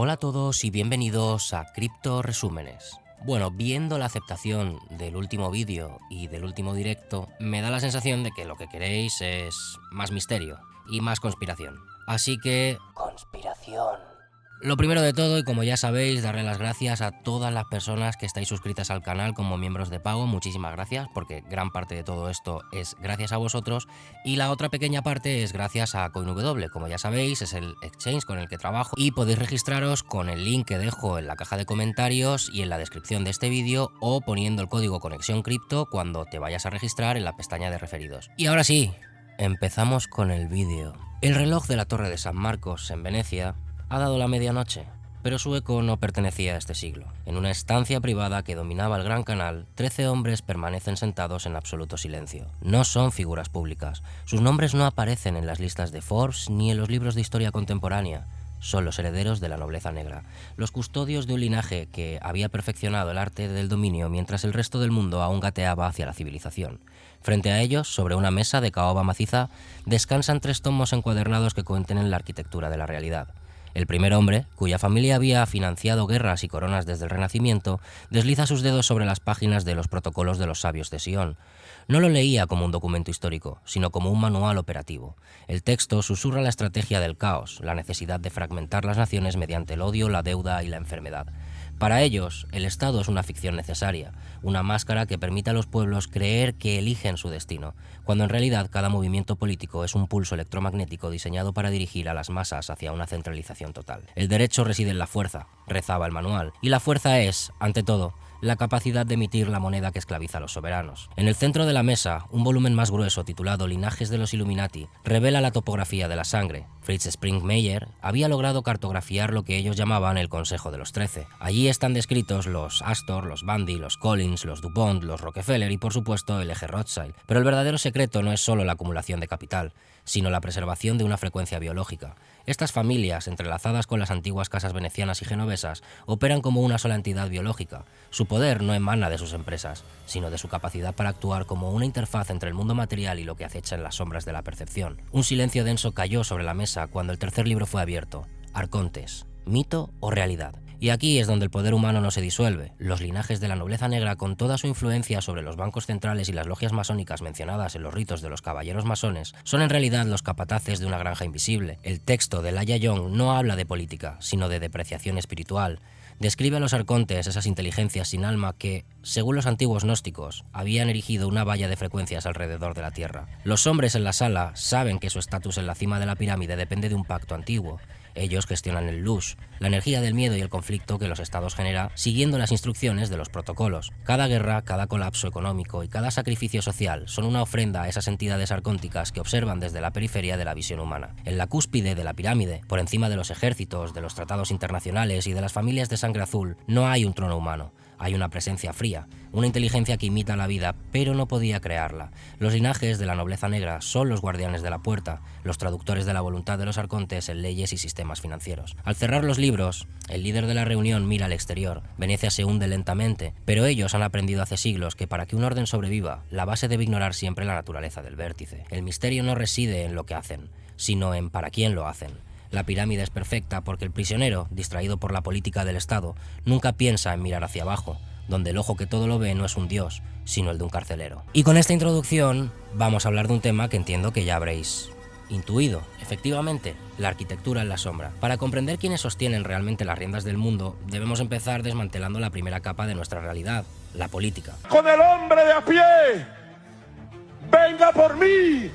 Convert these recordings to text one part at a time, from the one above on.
Hola a todos y bienvenidos a Cripto Resúmenes. Bueno, viendo la aceptación del último vídeo y del último directo, me da la sensación de que lo que queréis es más misterio y más conspiración. Así que... ¡conspiración! Lo primero de todo, y como ya sabéis, darle las gracias a todas las personas que estáis suscritas al canal como miembros de pago. Muchísimas gracias, porque gran parte de todo esto es gracias a vosotros. Y la otra pequeña parte es gracias a CoinW. Como ya sabéis, es el exchange con el que trabajo y podéis registraros con el link que dejo en la caja de comentarios y en la descripción de este vídeo, o poniendo el código Conexión Cripto cuando te vayas a registrar en la pestaña de referidos. Y ahora sí, empezamos con el vídeo. El reloj de la Torre de San Marcos en Venecia ha dado la medianoche, pero su eco no pertenecía a este siglo. En una estancia privada que dominaba el Gran Canal, 13 hombres permanecen sentados en absoluto silencio. No son figuras públicas. Sus nombres no aparecen en las listas de Forbes ni en los libros de historia contemporánea. Son los herederos de la nobleza negra, los custodios de un linaje que había perfeccionado el arte del dominio mientras el resto del mundo aún gateaba hacia la civilización. Frente a ellos, sobre una mesa de caoba maciza, descansan 3 tomos encuadernados que contienen la arquitectura de la realidad. El primer hombre, cuya familia había financiado guerras y coronas desde el Renacimiento, desliza sus dedos sobre las páginas de los protocolos de los sabios de Sion. No lo leía como un documento histórico, sino como un manual operativo. El texto susurra la estrategia del caos, la necesidad de fragmentar las naciones mediante el odio, la deuda y la enfermedad. Para ellos, el Estado es una ficción necesaria, una máscara que permite a los pueblos creer que eligen su destino, cuando en realidad cada movimiento político es un pulso electromagnético diseñado para dirigir a las masas hacia una centralización total. El derecho reside en la fuerza, rezaba el manual, y la fuerza es, ante todo, la capacidad de emitir la moneda que esclaviza a los soberanos. En el centro de la mesa, un volumen más grueso titulado Linajes de los Illuminati revela la topografía de la sangre. Fritz Springmeier había logrado cartografiar lo que ellos llamaban el Consejo de los 13. Allí están descritos los Astor, los Bundy, los Collins, los DuPont, los Rockefeller y por supuesto el eje Rothschild. Pero el verdadero secreto no es solo la acumulación de capital, sino la preservación de una frecuencia biológica. Estas familias, entrelazadas con las antiguas casas venecianas y genovesas, operan como una sola entidad biológica. Su poder no emana de sus empresas, sino de su capacidad para actuar como una interfaz entre el mundo material y lo que acecha en las sombras de la percepción. Un silencio denso cayó sobre la mesa cuando el tercer libro fue abierto. Arcontes, ¿mito o realidad? Y aquí es donde el poder humano no se disuelve. Los linajes de la nobleza negra, con toda su influencia sobre los bancos centrales y las logias masónicas mencionadas en los ritos de los caballeros masones, son en realidad los capataces de una granja invisible. El texto de Laia Young no habla de política, sino de depreciación espiritual. Describe a los arcontes, esas inteligencias sin alma que, según los antiguos gnósticos, habían erigido una valla de frecuencias alrededor de la Tierra. Los hombres en la sala saben que su estatus en la cima de la pirámide depende de un pacto antiguo. Ellos gestionan el lush, la energía del miedo y el conflicto que los estados genera siguiendo las instrucciones de los protocolos. Cada guerra, cada colapso económico y cada sacrificio social son una ofrenda a esas entidades arcónticas que observan desde la periferia de la visión humana. En la cúspide de la pirámide, por encima de los ejércitos, de los tratados internacionales y de las familias de sangre azul, no hay un trono humano. Hay una presencia fría, una inteligencia que imita la vida, pero no podía crearla. Los linajes de la nobleza negra son los guardianes de la puerta, los traductores de la voluntad de los arcontes en leyes y sistemas financieros. Al cerrar los libros, el líder de la reunión mira al exterior. Venecia se hunde lentamente, pero ellos han aprendido hace siglos que para que un orden sobreviva, la base debe ignorar siempre la naturaleza del vértice. El misterio no reside en lo que hacen, sino en para quién lo hacen. La pirámide es perfecta porque el prisionero, distraído por la política del Estado, nunca piensa en mirar hacia abajo, donde el ojo que todo lo ve no es un dios, sino el de un carcelero. Y con esta introducción vamos a hablar de un tema que entiendo que ya habréis intuido. Efectivamente, la arquitectura en la sombra. Para comprender quiénes sostienen realmente las riendas del mundo, debemos empezar desmantelando la primera capa de nuestra realidad, la política. Con el hombre de a pie, venga por mí.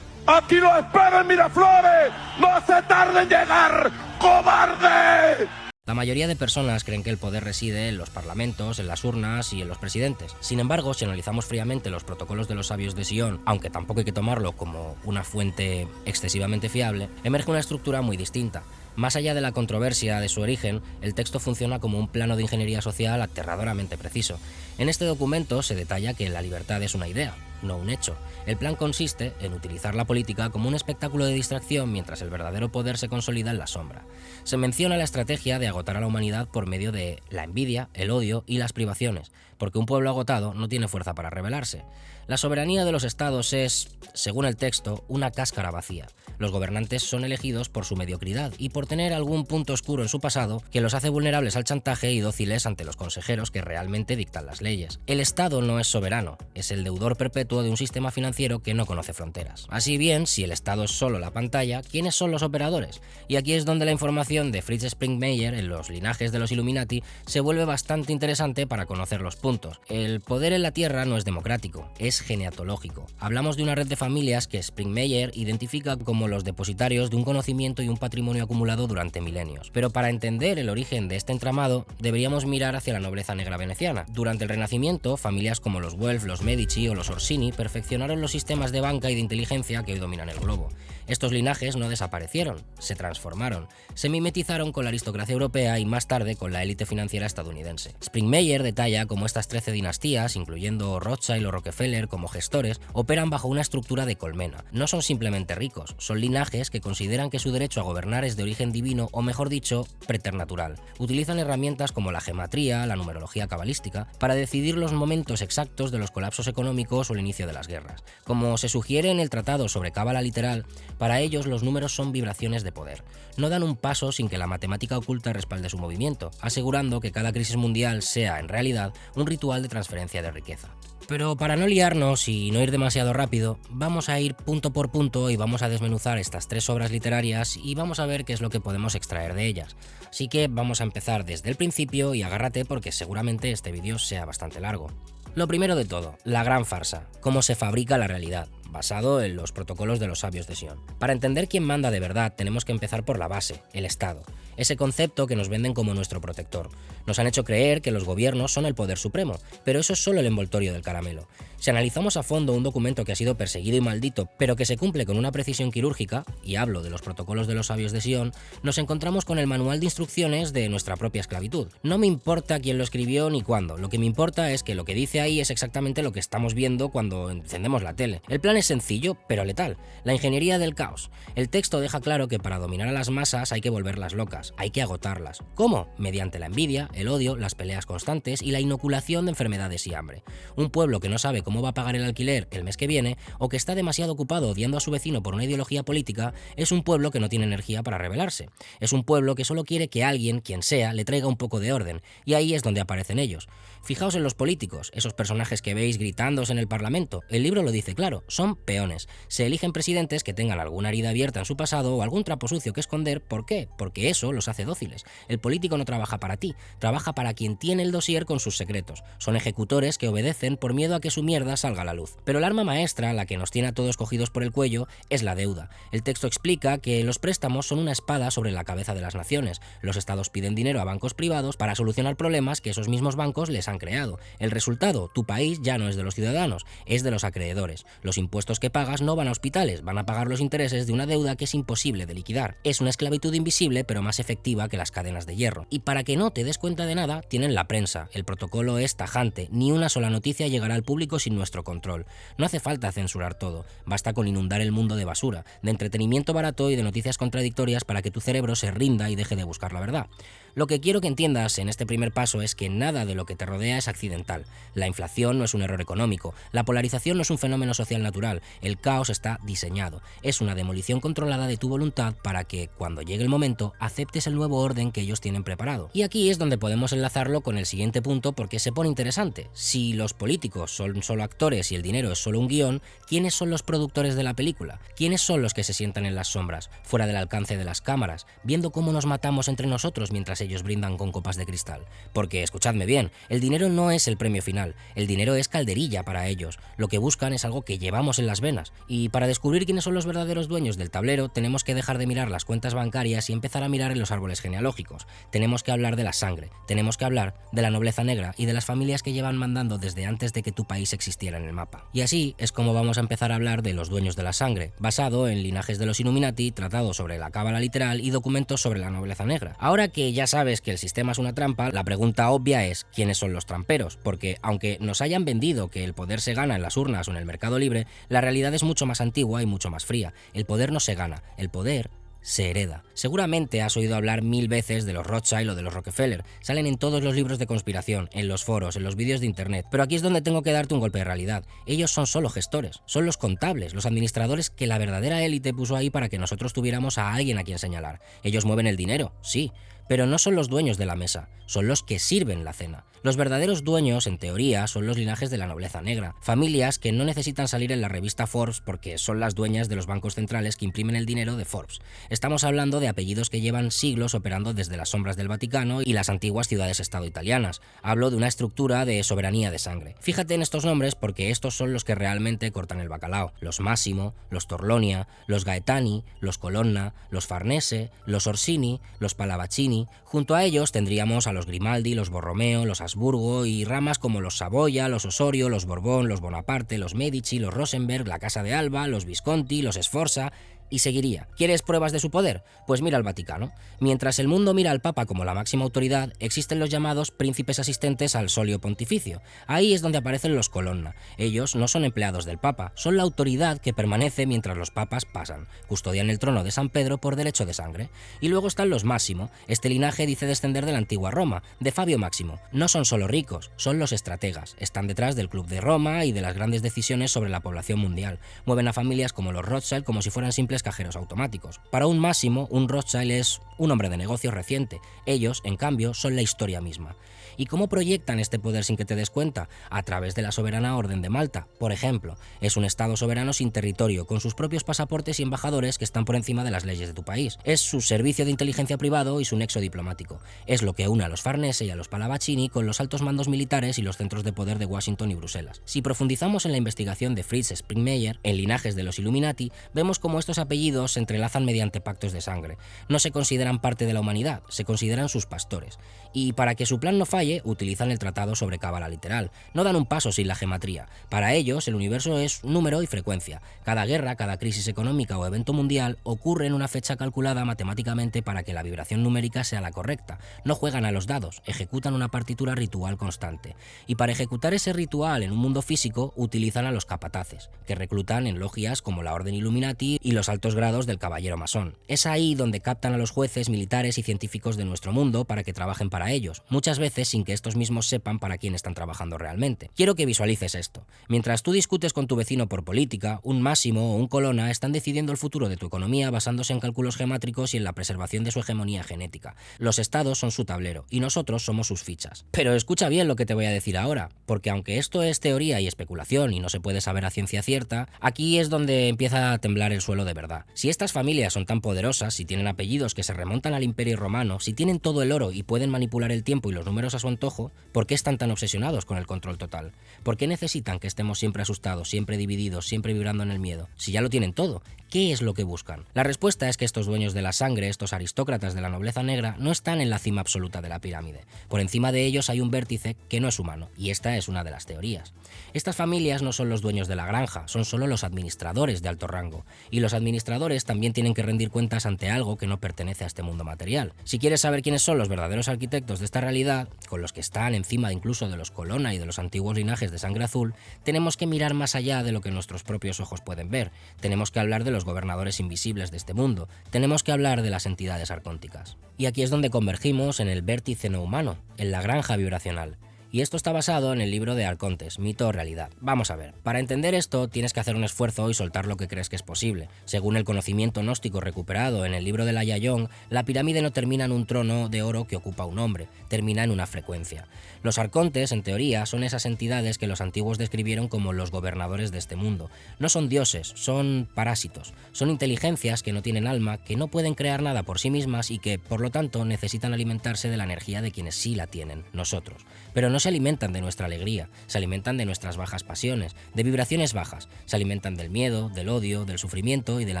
Aquí lo espero en Miraflores. No se tarde en llegar, cobarde. La mayoría de personas creen que el poder reside en los parlamentos, en las urnas y en los presidentes. Sin embargo, si analizamos fríamente los protocolos de los sabios de Sion, aunque tampoco hay que tomarlo como una fuente excesivamente fiable, emerge una estructura muy distinta. Más allá de la controversia de su origen, el texto funciona como un plano de ingeniería social aterradoramente preciso. En este documento se detalla que la libertad es una idea, no un hecho. El plan consiste en utilizar la política como un espectáculo de distracción mientras el verdadero poder se consolida en la sombra. Se menciona la estrategia de agotar a la humanidad por medio de la envidia, el odio y las privaciones, porque un pueblo agotado no tiene fuerza para rebelarse. La soberanía de los estados es, según el texto, una cáscara vacía. Los gobernantes son elegidos por su mediocridad y por tener algún punto oscuro en su pasado que los hace vulnerables al chantaje y dóciles ante los consejeros que realmente dictan las leyes. El Estado no es soberano, es el deudor perpetuo de un sistema financiero que no conoce fronteras. Así bien, si el Estado es solo la pantalla, ¿quiénes son los operadores? Y aquí es donde la información de Fritz Springmeier en los linajes de los Illuminati se vuelve bastante interesante para conocer los puntos. El poder en la Tierra no es democrático, es geneatológico. Hablamos de una red de familias que Springmeier identifica como los depositarios de un conocimiento y un patrimonio acumulado durante milenios. Pero para entender el origen de este entramado, deberíamos mirar hacia la nobleza negra veneciana. Durante el Renacimiento, familias como los Guelph, los Medici o los Orsini perfeccionaron los sistemas de banca y de inteligencia que hoy dominan el globo. Estos linajes no desaparecieron, se transformaron, se mimetizaron con la aristocracia europea y más tarde con la élite financiera estadounidense. Springmeier detalla cómo estas 13 dinastías, incluyendo Rothschild o Rockefeller como gestores, operan bajo una estructura de colmena. No son simplemente ricos, son linajes que consideran que su derecho a gobernar es de origen divino o, mejor dicho, preternatural. Utilizan herramientas como la gematría, la numerología cabalística, para decidir los momentos exactos de los colapsos económicos o el inicio de las guerras. Como se sugiere en el tratado sobre cábala literal, para ellos los números son vibraciones de poder. No dan un paso sin que la matemática oculta respalde su movimiento, asegurando que cada crisis mundial sea, en realidad, un ritual de transferencia de riqueza. Pero para no liarnos y no ir demasiado rápido, vamos a ir punto por punto y vamos a desmenuzar estas 3 obras literarias y vamos a ver qué es lo que podemos extraer de ellas. Así que vamos a empezar desde el principio y agárrate porque seguramente este vídeo sea bastante largo. Lo primero de todo, la gran farsa, cómo se fabrica la realidad, basado en los protocolos de los sabios de Sion. Para entender quién manda de verdad tenemos que empezar por la base, el Estado, ese concepto que nos venden como nuestro protector. Nos han hecho creer que los gobiernos son el poder supremo, pero eso es solo el envoltorio del caramelo. Si analizamos a fondo un documento que ha sido perseguido y maldito, pero que se cumple con una precisión quirúrgica, y hablo de los protocolos de los sabios de Sion, nos encontramos con el manual de instrucciones de nuestra propia esclavitud. No me importa quién lo escribió ni cuándo, lo que me importa es que lo que dice ahí es exactamente lo que estamos viendo cuando encendemos la tele. El plan es sencillo, pero letal. La ingeniería del caos. El texto deja claro que para dominar a las masas hay que volverlas locas, hay que agotarlas. ¿Cómo? Mediante la envidia, el odio, las peleas constantes y la inoculación de enfermedades y hambre. Un pueblo que no sabe cómo va a pagar el alquiler el mes que viene o que está demasiado ocupado odiando a su vecino por una ideología política es un pueblo que no tiene energía para rebelarse. Es un pueblo que solo quiere que alguien, quien sea, le traiga un poco de orden, y ahí es donde aparecen ellos. Fijaos en los políticos, esos personajes que veis gritándose en el Parlamento. El libro lo dice claro, son peones. Se eligen presidentes que tengan alguna herida abierta en su pasado o algún trapo sucio que esconder. ¿Por qué? Porque eso los hace dóciles. El político no trabaja para ti, trabaja para quien tiene el dossier con sus secretos. Son ejecutores que obedecen por miedo a que su mierda salga a la luz. Pero el arma maestra, la que nos tiene a todos cogidos por el cuello, es la deuda. El texto explica que los préstamos son una espada sobre la cabeza de las naciones. Los estados piden dinero a bancos privados para solucionar problemas que esos mismos bancos les han creado. El resultado, tu país ya no es de los ciudadanos, es de los acreedores. Los impuestos que pagas no van a hospitales, van a pagar los intereses de una deuda que es imposible de liquidar. Es una esclavitud invisible pero más efectiva que las cadenas de hierro. Y para que no te des cuenta de nada, tienen la prensa. El protocolo es tajante, ni una sola noticia llegará al público sin nuestro control. No hace falta censurar todo, basta con inundar el mundo de basura, de entretenimiento barato y de noticias contradictorias para que tu cerebro se rinda y deje de buscar la verdad. Lo que quiero que entiendas en este primer paso es que nada de lo que te rodea es accidental. La inflación no es un error económico, la polarización no es un fenómeno social natural, el caos está diseñado. Es una demolición controlada de tu voluntad para que, cuando llegue el momento, aceptes el nuevo orden que ellos tienen preparado. Y aquí es donde podemos enlazarlo con el siguiente punto porque se pone interesante. Si los políticos son solo actores y el dinero es solo un guión, ¿quiénes son los productores de la película? ¿Quiénes son los que se sientan en las sombras, fuera del alcance de las cámaras, viendo cómo nos matamos entre nosotros mientras ellos brindan con copas de cristal? Porque, escuchadme bien, el dinero no es el premio final, el dinero es calderilla para ellos. Lo que buscan es algo que llevamos en las venas. Y para descubrir quiénes son los verdaderos dueños del tablero, tenemos que dejar de mirar las cuentas bancarias y empezar a mirar en los árboles genealógicos. Tenemos que hablar de la sangre, tenemos que hablar de la nobleza negra y de las familias que llevan mandando desde antes de que tu país existiera en el mapa. Y así es como vamos a empezar a hablar de los dueños de la sangre, basado en linajes de los Illuminati, tratados sobre la cábala literal y documentos sobre la nobleza negra. Ahora que ya sabes que el sistema es una trampa, la pregunta obvia es ¿quiénes son los tramperos? Porque aunque nos hayan vendido que el poder se gana en las urnas o en el mercado libre, la realidad es mucho más antigua y mucho más fría. El poder no se gana, el poder se hereda. Seguramente has oído hablar 1000 veces de los Rothschild o de los Rockefeller. Salen en todos los libros de conspiración, en los foros, en los vídeos de internet. Pero aquí es donde tengo que darte un golpe de realidad. Ellos son solo gestores, son los contables, los administradores que la verdadera élite puso ahí para que nosotros tuviéramos a alguien a quien señalar. Ellos mueven el dinero, sí, pero no son los dueños de la mesa, son los que sirven la cena. Los verdaderos dueños, en teoría, son los linajes de la nobleza negra, familias que no necesitan salir en la revista Forbes porque son las dueñas de los bancos centrales que imprimen el dinero de Forbes. Estamos hablando de apellidos que llevan siglos operando desde las sombras del Vaticano y las antiguas ciudades-estado italianas. Hablo de una estructura de soberanía de sangre. Fíjate en estos nombres porque estos son los que realmente cortan el bacalao. Los Massimo, los Torlonia, los Gaetani, los Colonna, los Farnese, los Orsini, los Pallavicini. Junto a ellos tendríamos a los Grimaldi, los Borromeo, los Habsburgo y ramas como los Saboya, los Osorio, los Borbón, los Bonaparte, los Medici, los Rosenberg, la Casa de Alba, los Visconti, los Sforza. Y seguiría. ¿Quieres pruebas de su poder? Pues mira al Vaticano. Mientras el mundo mira al Papa como la máxima autoridad, existen los llamados príncipes asistentes al solio pontificio. Ahí es donde aparecen los Colonna. Ellos no son empleados del Papa, son la autoridad que permanece mientras los papas pasan. Custodian el trono de San Pedro por derecho de sangre. Y luego están los Máximo. Este linaje dice descender de la antigua Roma, de Fabio Máximo. No son solo ricos, son los estrategas. Están detrás del Club de Roma y de las grandes decisiones sobre la población mundial. Mueven a familias como los Rothschild como si fueran simples cajeros automáticos. Para un Máximo, un Rothschild es un hombre de negocios reciente. Ellos, en cambio, son la historia misma. ¿Y cómo proyectan este poder sin que te des cuenta? A través de la soberana Orden de Malta, por ejemplo. Es un estado soberano sin territorio, con sus propios pasaportes y embajadores que están por encima de las leyes de tu país. Es su servicio de inteligencia privado y su nexo diplomático. Es lo que une a los Farnese y a los Pallavicini con los altos mandos militares y los centros de poder de Washington y Bruselas. Si profundizamos en la investigación de Fritz Springmeier, en linajes de los Illuminati, vemos cómo estos apellidos se entrelazan mediante pactos de sangre. No se consideran parte de la humanidad, se consideran sus pastores. Y para que su plan no falle, utilizan el tratado sobre cábala literal. No dan un paso sin la gematría. Para ellos, el universo es número y frecuencia. Cada guerra, cada crisis económica o evento mundial ocurre en una fecha calculada matemáticamente para que la vibración numérica sea la correcta. No juegan a los dados, ejecutan una partitura ritual constante. Y para ejecutar ese ritual en un mundo físico, utilizan a los capataces, que reclutan en logias como la Orden Illuminati y los altos grados del caballero masón. Es ahí donde captan a los jueces, militares y científicos de nuestro mundo para que trabajen para ellos, muchas veces sin que estos mismos sepan para quién están trabajando realmente. Quiero que visualices esto. Mientras tú discutes con tu vecino por política, un Máximo o un Colonna están decidiendo el futuro de tu economía basándose en cálculos gemátricos y en la preservación de su hegemonía genética. Los estados son su tablero y nosotros somos sus fichas. Pero escucha bien lo que te voy a decir ahora, porque aunque esto es teoría y especulación y no se puede saber a ciencia cierta, aquí es donde empieza a temblar el suelo de verdad. Si estas familias son tan poderosas, si tienen apellidos que se remontan al Imperio Romano, si tienen todo el oro y pueden manipular el tiempo y los números a su antojo, ¿por qué están tan obsesionados con el control total? ¿Por qué necesitan que estemos siempre asustados, siempre divididos, siempre vibrando en el miedo? Si ya lo tienen todo, ¿qué es lo que buscan? La respuesta es que estos dueños de la sangre, estos aristócratas de la nobleza negra, no están en la cima absoluta de la pirámide. Por encima de ellos hay un vértice que no es humano, y esta es una de las teorías. Estas familias no son los dueños de la granja, son solo los administradores de alto rango, y los administradores también tienen que rendir cuentas ante algo que no pertenece a este mundo material. Si quieres saber quiénes son los verdaderos arquitectos de esta realidad, con los que están encima incluso de los Colonna y de los antiguos linajes de sangre azul, tenemos que mirar más allá de lo que nuestros propios ojos pueden ver. Tenemos que hablar de los gobernadores invisibles de este mundo, tenemos que hablar de las entidades arcónticas. Y aquí es donde convergimos en el vértice no humano, en la granja vibracional. Y esto está basado en el libro de Arcontes, Mito o Realidad. Vamos a ver, para entender esto tienes que hacer un esfuerzo y soltar lo que crees que es posible. Según el conocimiento gnóstico recuperado en el libro de la Yayón, la pirámide no termina en un trono de oro que ocupa un hombre, termina en una frecuencia. Los arcontes, en teoría, son esas entidades que los antiguos describieron como los gobernadores de este mundo. No son dioses, son parásitos. Son inteligencias que no tienen alma, que no pueden crear nada por sí mismas y que, por lo tanto, necesitan alimentarse de la energía de quienes sí la tienen, nosotros. Pero no se alimentan de nuestra alegría, se alimentan de nuestras bajas pasiones, de vibraciones bajas, se alimentan del miedo, del odio, del sufrimiento y de la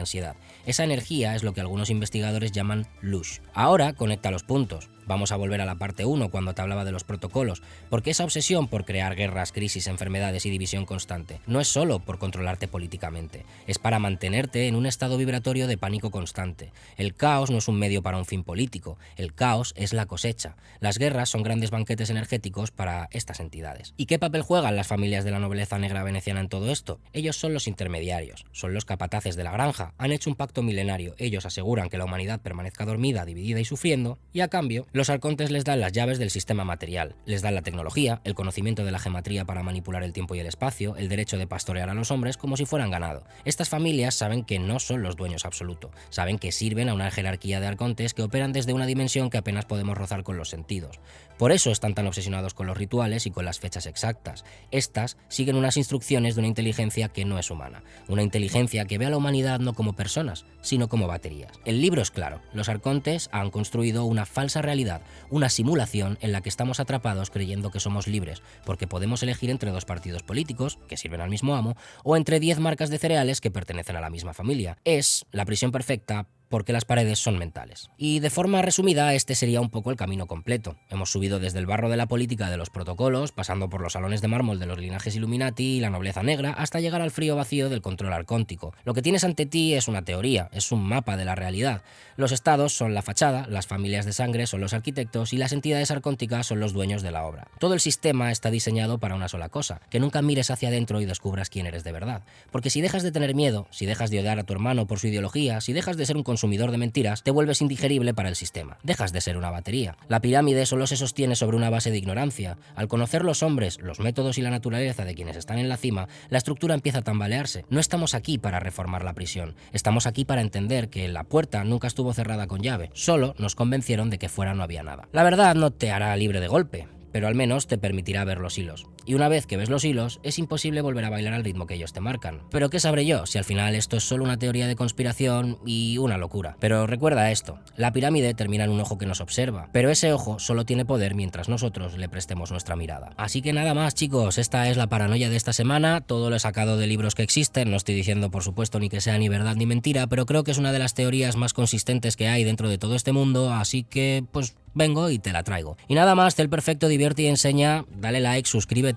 ansiedad. Esa energía es lo que algunos investigadores llaman lush. Ahora conecta los puntos. Vamos a volver a la parte 1 cuando te hablaba de los protocolos, porque esa obsesión por crear guerras, crisis, enfermedades y división constante no es solo por controlarte políticamente, es para mantenerte en un estado vibratorio de pánico constante. El caos no es un medio para un fin político, el caos es la cosecha. Las guerras son grandes banquetes energéticos para estas entidades. ¿Y qué papel juegan las familias de la nobleza negra veneciana en todo esto? Ellos son los intermediarios, son los capataces de la granja, han hecho un pacto milenario, ellos aseguran que la humanidad permanezca dormida, dividida y sufriendo, y a cambio, los arcontes les dan las llaves del sistema material, les dan la tecnología, el conocimiento de la gematría para manipular el tiempo y el espacio, el derecho de pastorear a los hombres como si fueran ganado. Estas familias saben que no son los dueños absolutos, saben que sirven a una jerarquía de arcontes que operan desde una dimensión que apenas podemos rozar con los sentidos. Por eso están tan obsesionados con los rituales y con las fechas exactas. Estas siguen unas instrucciones de una inteligencia que no es humana, una inteligencia que ve a la humanidad no como personas, sino como baterías. El libro es claro, los arcontes han construido una falsa realidad, una simulación en la que estamos atrapados creyendo que somos libres, porque podemos elegir entre dos partidos políticos, que sirven al mismo amo, o entre 10 marcas de cereales que pertenecen a la misma familia. Es la prisión perfecta porque las paredes son mentales. Y de forma resumida, este sería un poco el camino completo. Hemos subido desde el barro de la política de los protocolos, pasando por los salones de mármol de los linajes Illuminati y la nobleza negra, hasta llegar al frío vacío del control arcóntico. Lo que tienes ante ti es una teoría, es un mapa de la realidad. Los estados son la fachada, las familias de sangre son los arquitectos y las entidades arcónticas son los dueños de la obra. Todo el sistema está diseñado para una sola cosa, que nunca mires hacia adentro y descubras quién eres de verdad. Porque si dejas de tener miedo, si dejas de odiar a tu hermano por su ideología, si dejas de ser un consumidor de mentiras, te vuelves indigerible para el sistema. Dejas de ser una batería. La pirámide solo se sostiene sobre una base de ignorancia. Al conocer los hombres, los métodos y la naturaleza de quienes están en la cima, la estructura empieza a tambalearse. No estamos aquí para reformar la prisión. Estamos aquí para entender que la puerta nunca estuvo cerrada con llave. Solo nos convencieron de que fuera no había nada. La verdad no te hará libre de golpe, pero al menos te permitirá ver los hilos. Y una vez que ves los hilos, es imposible volver a bailar al ritmo que ellos te marcan. Pero ¿qué sabré yo si al final esto es solo una teoría de conspiración y una locura? Pero recuerda esto, la pirámide termina en un ojo que nos observa, pero ese ojo solo tiene poder mientras nosotros le prestemos nuestra mirada. Así que nada más, chicos, esta es la paranoia de esta semana, todo lo he sacado de libros que existen, no estoy diciendo por supuesto ni que sea ni verdad ni mentira, pero creo que es una de las teorías más consistentes que hay dentro de todo este mundo, así que pues vengo y te la traigo. Y nada más, el perfecto, divierte y enseña, dale like, suscríbete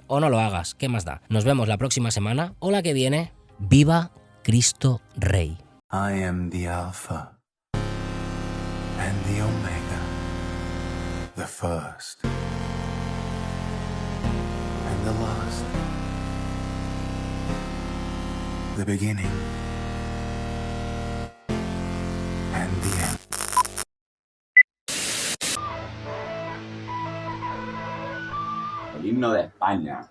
o no lo hagas, ¿qué más da? Nos vemos la próxima semana o la que viene. ¡Viva Cristo Rey! I am the Alpha and the Omega, the first and the last, the beginning and the end. El himno de España.